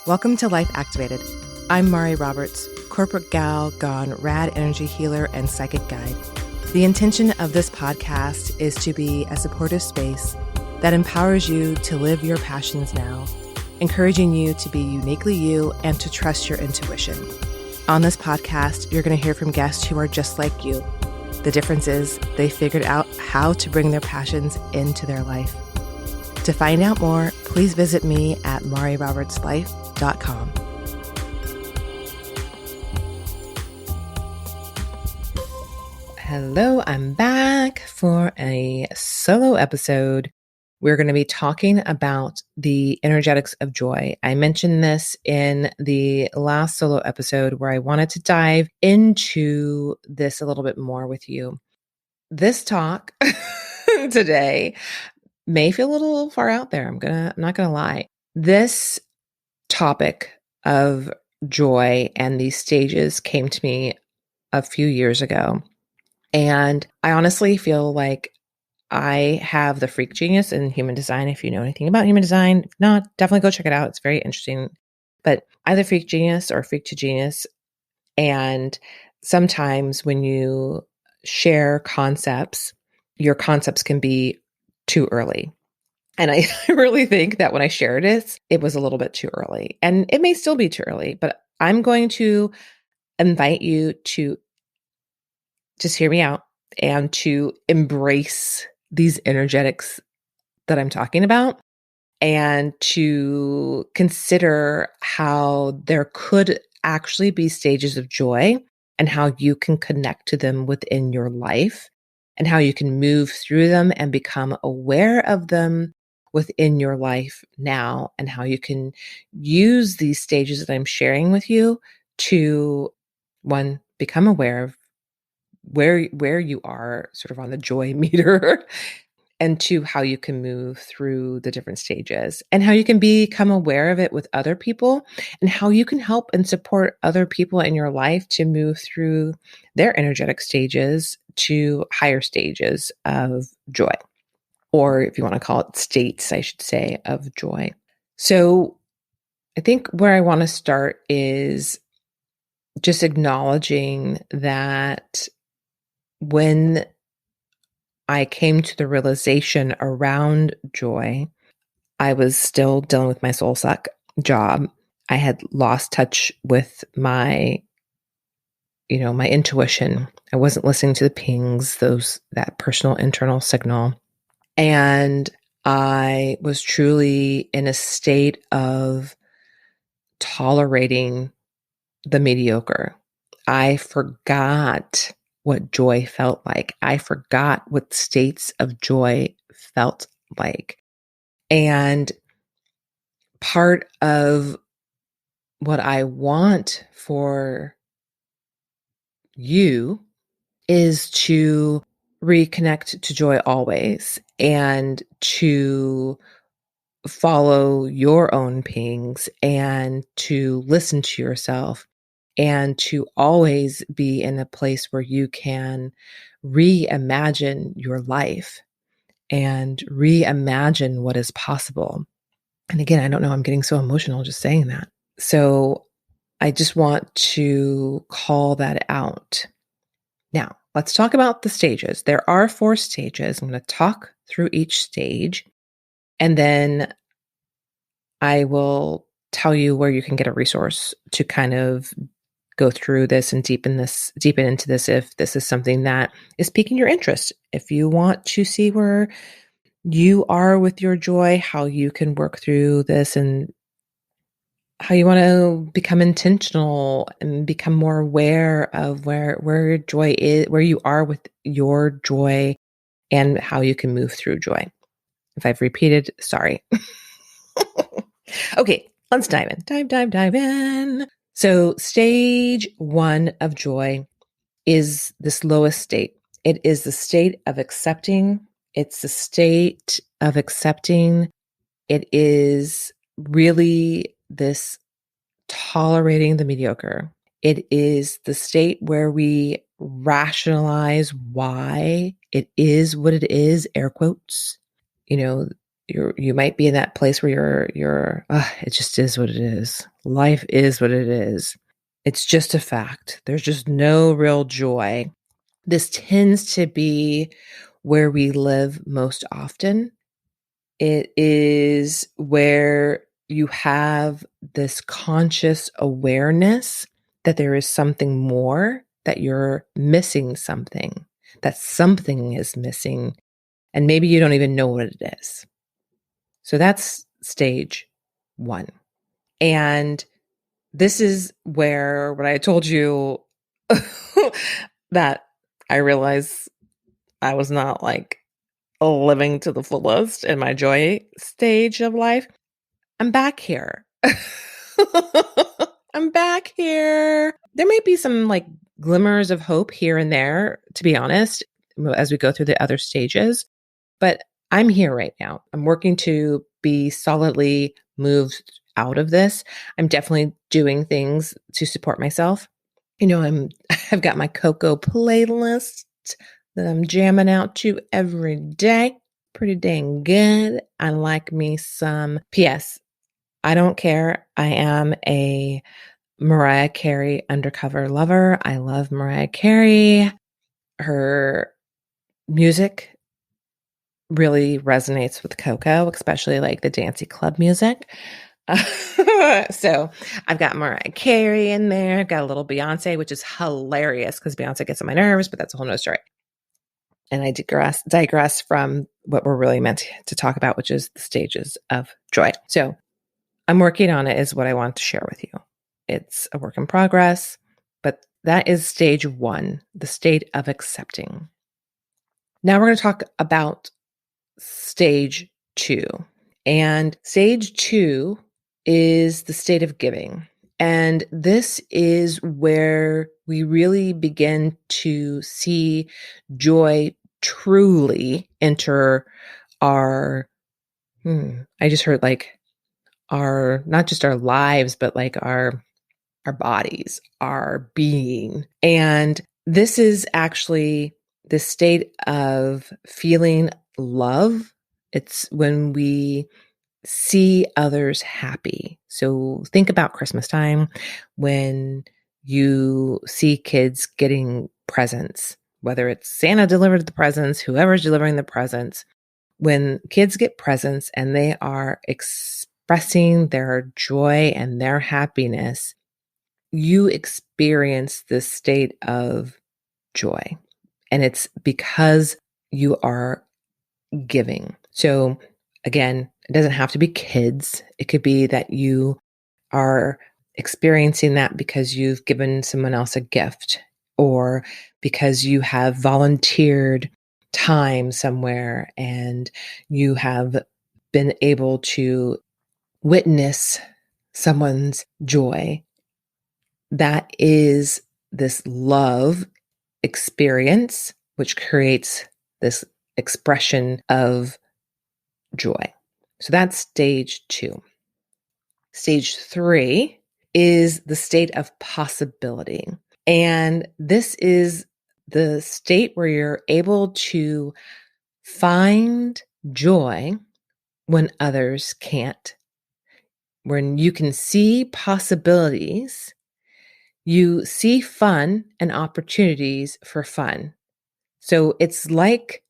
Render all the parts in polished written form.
Welcome to Life Activated. I'm Mari Roberts, corporate gal gone rad energy healer and psychic guide. The intention of this podcast is to be a supportive space that empowers you to live your passions now, encouraging you to be uniquely you and to trust your intuition. On this podcast, you're going to hear from guests who are just like you. The difference is they figured out how to bring their passions into their life. To find out more, please visit me at marirobertslife.com. Hello, I'm back for a solo episode. We're going to be talking about the energetics of joy. I mentioned this in the last solo episode where I wanted to dive into this a little bit more with you. This talk today may feel a little far out there. I'm not gonna lie. This topic of joy and these stages came to me a few years ago. And I honestly feel like I have the freak genius in human design. If you know anything about human design, if not, definitely go check it out. It's very interesting. But either freak genius or freak to genius. And sometimes when you share concepts, your concepts can be too early. And I really think that when I shared it was a little bit too early. And it may still be too early, but I'm going to invite you to just hear me out and to embrace these energetics that I'm talking about and to consider how there could actually be stages of joy and how you can connect to them within your life and how you can move through them and become aware of them within your life now, and how you can use these stages that I'm sharing with you to, one, become aware of where you are sort of on the joy meter, and two, how you can move through the different stages and how you can become aware of it with other people and how you can help and support other people in your life to move through their energetic stages to higher stages of joy, or if you want to call it states, I should say, of joy. So I think where I want to start is just acknowledging that when I came to the realization around joy, I was still dealing with my soul suck job. I had lost touch with my intuition. I wasn't listening to the pings, that personal internal signal. And I was truly in a state of tolerating the mediocre. I forgot what joy felt like. I forgot what states of joy felt like. And part of what I want for you is to reconnect to joy always and to follow your own pings and to listen to yourself and to always be in a place where you can reimagine your life and reimagine what is possible. And again, I don't know, I'm getting so emotional just saying that. So I just want to call that out. Now, let's talk about the stages. There are 4 stages. I'm going to talk through each stage, and then I will tell you where you can get a resource to kind of go through this and deepen into this if this is something that is piquing your interest. If you want to see where you are with your joy, how you can work through this, and how you want to become intentional and become more aware of where your joy is, where you are with your joy, and how you can move through joy. If I've repeated, sorry. Okay, let's dive in. Dive in. So stage 1 of joy is this lowest state. It is the state of accepting. It's the state of accepting. It is really this tolerating the mediocre. It is the state where we rationalize why it is what it is, air quotes. You might be in that place where it just is what it is. Life is what it is. It's just a fact. There's just no real joy. This tends to be where we live most often. It is where you have this conscious awareness that there is something more, that you're missing something, that something is missing, and maybe you don't even know what it is. So that's stage 1. And this is where, when I told you that I realized I was not like living to the fullest in my joy stage of life, I'm back here. I'm back here. There may be some like glimmers of hope here and there, to be honest, as we go through the other stages, but I'm here right now. I'm working to be solidly moved out of this. I'm definitely doing things to support myself. I've got my Coco playlist that I'm jamming out to every day. Pretty dang good. I like me some. P.S. I don't care. I am a Mariah Carey undercover lover. I love Mariah Carey. Her music really resonates with Coco, especially like the dancey club music. So I've got Mariah Carey in there. I've got a little Beyonce, which is hilarious because Beyonce gets on my nerves, but that's a whole nother story. And I digress from what we're really meant to talk about, which is the stages of joy. So I'm working on it, is what I want to share with you. It's a work in progress, but that is stage 1, the state of accepting. Now we're going to talk about stage 2. And stage 2 is the state of giving. And this is where we really begin to see joy truly enter our, I just heard like our, not just our lives, but like our bodies, our being. And this is actually the state of feeling love. It's when we see others happy. So think about Christmas time when you see kids getting presents, whether it's Santa delivered the presents, whoever's delivering the presents. When kids get presents and they are expressing their joy and their happiness, you experience this state of joy. And it's because you are giving. So again, it doesn't have to be kids. It could be that you are experiencing that because you've given someone else a gift, or because you have volunteered time somewhere and you have been able to witness someone's joy. That is this love experience, which creates this expression of joy. So that's stage 2. Stage 3 is the state of possibility. And this is the state where you're able to find joy when others can't. When you can see possibilities, you see fun and opportunities for fun. So it's like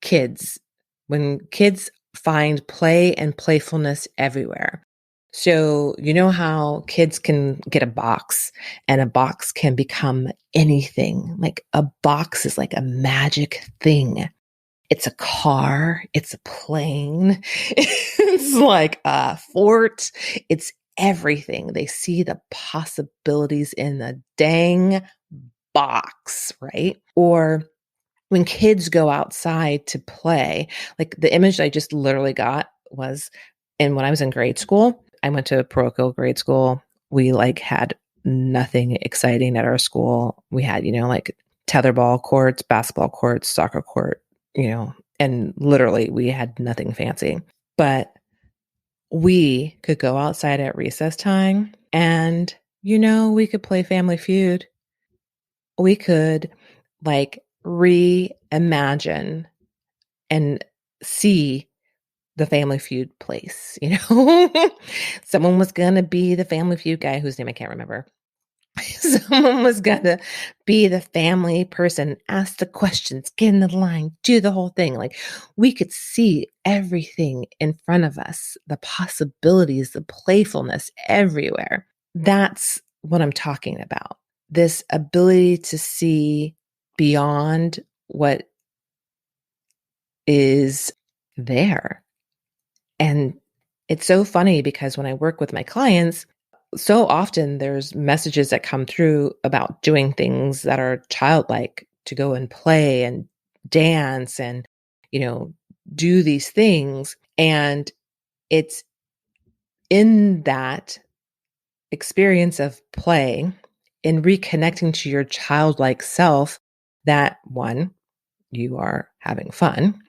kids, when kids find play and playfulness everywhere. So, you know how kids can get a box and a box can become anything. Like a box is like a magic thing. It's a car, it's a plane, it's like a fort, it's everything. They see the possibilities in the dang box, right? Or when kids go outside to play, like the image I just literally got was, and when I was in grade school, I went to a parochial grade school. We like had nothing exciting at our school. We had, like tetherball courts, basketball courts, soccer court, and literally we had nothing fancy. But we could go outside at recess time and, we could play Family Feud. We could like reimagine and see the Family Feud place, you know? Someone was gonna be the Family Feud guy whose name I can't remember. Someone was gonna be the family person, ask the questions, get in the line, do the whole thing. Like, we could see everything in front of us, the possibilities, the playfulness everywhere. That's what I'm talking about. This ability to see beyond what is there. And it's so funny because when I work with my clients, so often there's messages that come through about doing things that are childlike, to go and play and dance and, you know, do these things. And it's in that experience of play, in reconnecting to your childlike self, that one, you are having fun,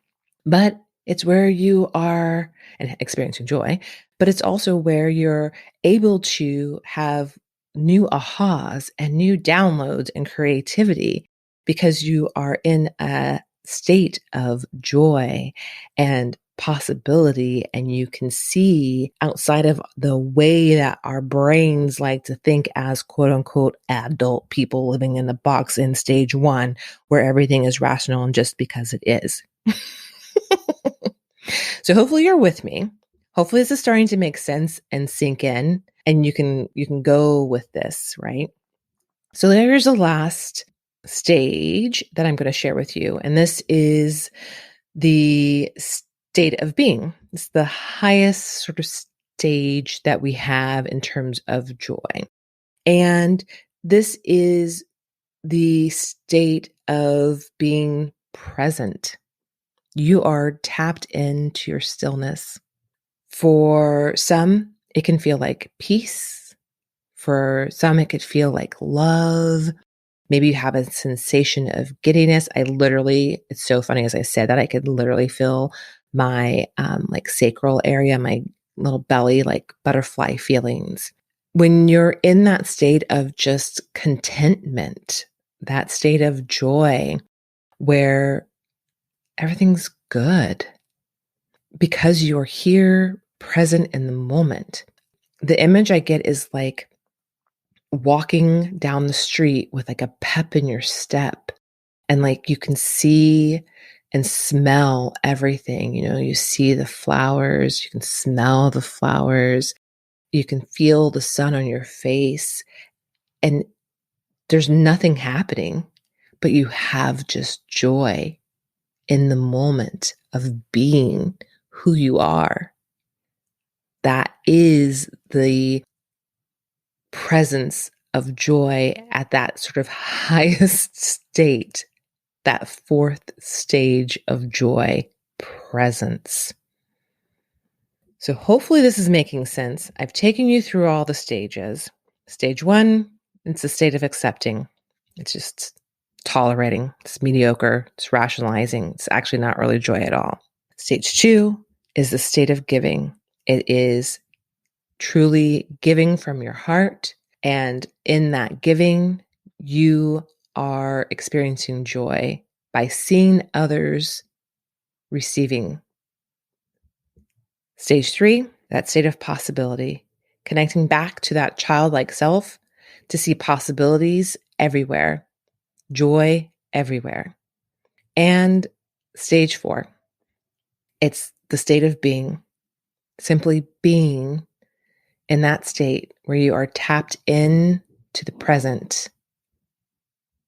but it's where you are and experiencing joy, but it's also where you're able to have new ahas and new downloads and creativity because you are in a state of joy and possibility, and you can see outside of the way that our brains like to think as quote unquote adult people living in the box in stage one, where everything is rational and just because it is. So hopefully you're with me. Hopefully this is starting to make sense and sink in, and you can go with this, right? So there's the last stage that I'm going to share with you, and this is the state of being. It's the highest sort of stage that we have in terms of joy. And this is the state of being present. You are tapped into your stillness. For some, it can feel like peace. For some, it could feel like love. Maybe you have a sensation of giddiness. It's so funny as I said that, I could literally feel my like sacral area, my little belly, like butterfly feelings. When you're in that state of just contentment, that state of joy where everything's good because you're here present in the moment. The image I get is like walking down the street with like a pep in your step, and like you can see and smell everything. You know, you see the flowers, you can smell the flowers, you can feel the sun on your face, and there's nothing happening, but you have just joy in the moment of being who you are. That is the presence of joy at that sort of highest state, that fourth stage of joy, presence. So hopefully this is making sense. I've taken you through all the stages. Stage one, it's a state of accepting. It's just tolerating. It's mediocre. It's rationalizing. It's actually not really joy at all. Stage two is the state of giving. It is truly giving from your heart. And in that giving, you are experiencing joy by seeing others receiving. Stage three, that state of possibility, connecting back to that childlike self to see possibilities everywhere, joy everywhere. And stage four, it's the state of being, simply being in that state where you are tapped in to the present.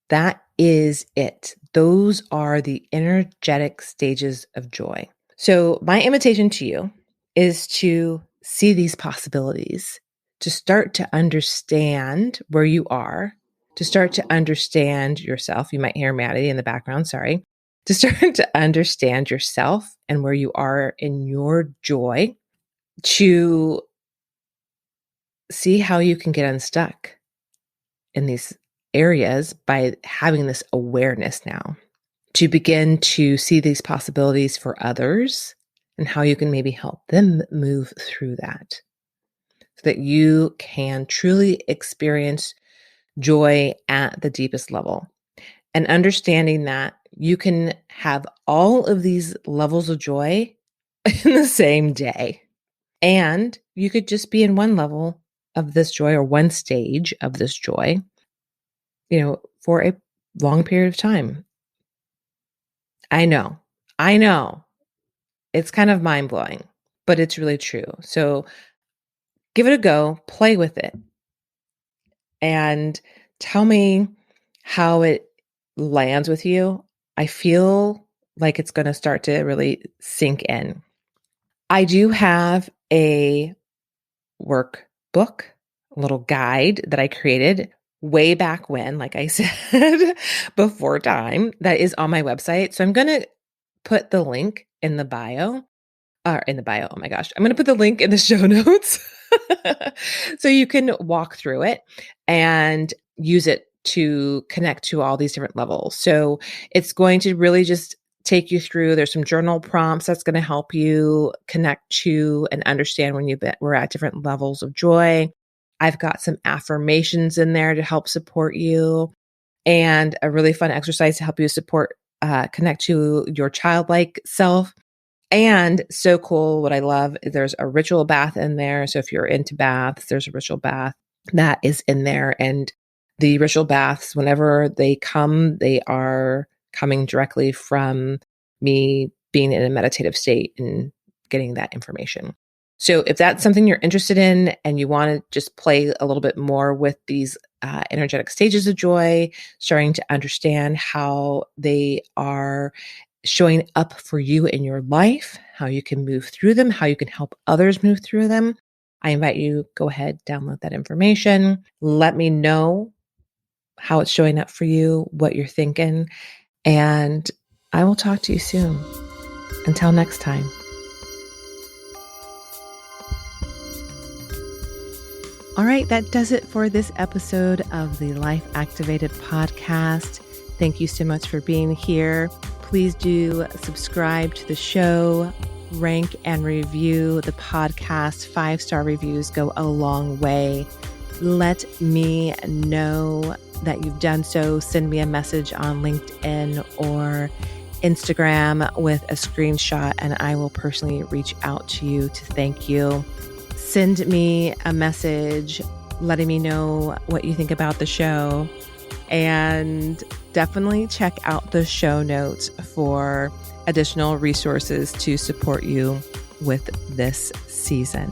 That is it. Those are the energetic stages of joy. So my invitation to you is to see these possibilities, to start to understand where you are, to start to understand yourself. You might hear Maddie in the background, sorry. To start to understand yourself and where you are in your joy, to see how you can get unstuck in these areas by having this awareness now, to begin to see these possibilities for others and how you can maybe help them move through that so that you can truly experience joy at the deepest level. And understanding that you can have all of these levels of joy in the same day. And you could just be in one level of this joy or one stage of this joy, for a long period of time. I know. It's kind of mind blowing, but it's really true. So give it a go, play with it, and tell me how it lands with you. I feel like it's going to start to really sink in. I do have a workbook, a little guide that I created way back when, like I said, before time, that is on my website. So I'm going to put the link in the bio. Oh my gosh. I'm going to put the link in the show notes so you can walk through it and use it to connect to all these different levels. So it's going to really just take you through. There's some journal prompts that's going to help you connect to and understand when we're at different levels of joy. I've got some affirmations in there to help support you, and a really fun exercise to help you connect to your childlike self. And so cool. What I love, there's a ritual bath in there. So if you're into baths, there's a ritual bath that is in there. And the ritual baths, whenever they come, they are coming directly from me being in a meditative state and getting that information. So if that's something you're interested in and you want to just play a little bit more with these energetic stages of joy, starting to understand how they are showing up for you in your life, how you can move through them, how you can help others move through them, I invite you, go ahead, download that information. Let me know how it's showing up for you, what you're thinking, and I will talk to you soon. Until next time. All right, that does it for this episode of the Life Activated podcast. Thank you so much for being here. Please do subscribe to the show, rank and review the podcast. 5-star reviews go a long way. Let me know that you've done so. Send me a message on LinkedIn or Instagram with a screenshot, and I will personally reach out to you to thank you. Send me a message letting me know what you think about the show. And definitely check out the show notes for additional resources to support you with this season.